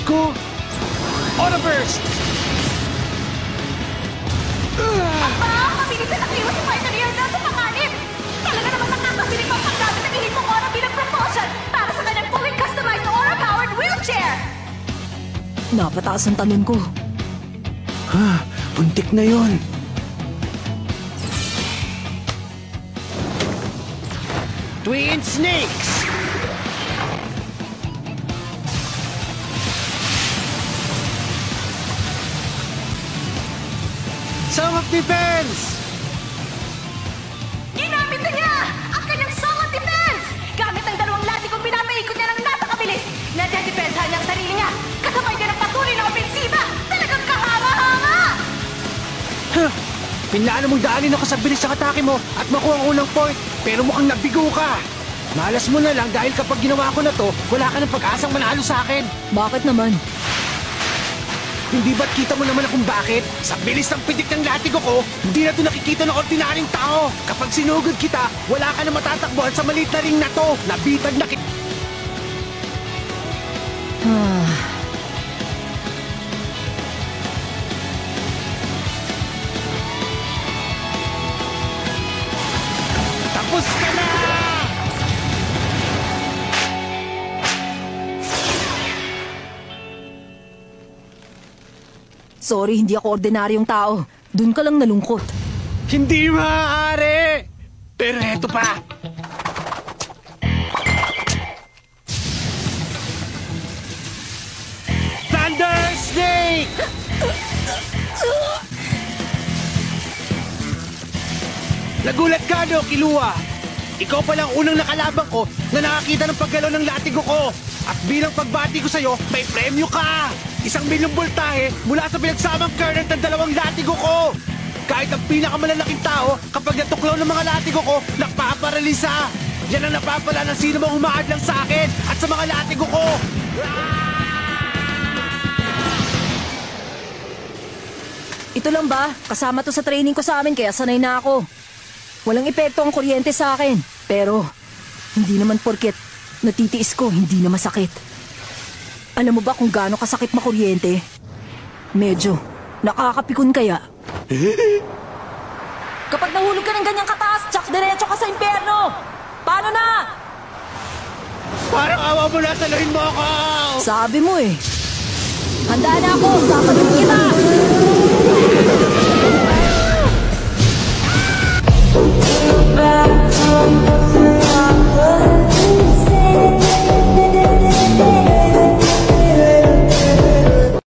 ko! Aura Burst! Mabilis na nakliwa si Fighter Yardal sa panganib! Talaga naman nakakabilis ang paggamit ng ihip mong aura bilang propulsion para sa kanyang fully customized aura-powered wheelchair! Napataas ang talon ko. Puntik na yon. Twin Snakes! Song of Defense! Ginamit na niya ang kanyang Song of Defense! Gamit ang dalawang latikong pinapaikot niya ng napakabilis! Nade-depensahan niya ang sarili niya! Kasabay niya ng patuloy na ofensiba! Talagang kahanga-hanga! Pinlaan mong daanin ako sa bilis ng atake mo at makuha ang unang point, pero mukhang nabigo ka! Malas mo na lang dahil kapag ginawa ko na to, wala ka ng pag-asang manalo sa akin! Bakit naman? Hindi ba't kita mo naman kung bakit? Sa bilis ng pidik ng latigo ko, hindi na ito nakikita ng ordinaryong tao. Kapag sinugod kita, wala ka na matatakbuhan sa maliit na ring na to. Nabitag na Tapos ka na! Sorry, hindi ako ordinaryong tao. Doon ka lang nalungkot. Hindi maaari! Pero eto pa! Thunder Snake! Nagulat ka, no, Killua? Ikaw palang unang nakalaban ko na nakakita ng paggalaw ng latigo ko. At bilang pagbati ko sa'yo, may premyo ka! 1,000,000 voltahe mula sa pinagsamang current ng 2 latigo ko! Kahit ang pinakamalalaking tao, kapag natuklaw ng mga latigo ko, napaparalisa! Yan ang napapala ng sino mang humaadlang sa akin at sa mga latigo ko! Ito lang ba? Kasama to sa training ko sa amin kaya sanay na ako. Walang epekto ang kuryente sa akin. Pero, hindi naman porket natitiis ko, hindi na masakit. Alam mo ba kung gaano kasakit makuryente? Medyo. Nakakapikon kaya. Kapag nahulog ka ng ganyang kataas, tsak diretso ka sa impyerno! Paano na? Parang awa mo na, saluhin mo ako! Sabi mo eh. Handa na ako! Sasaluhin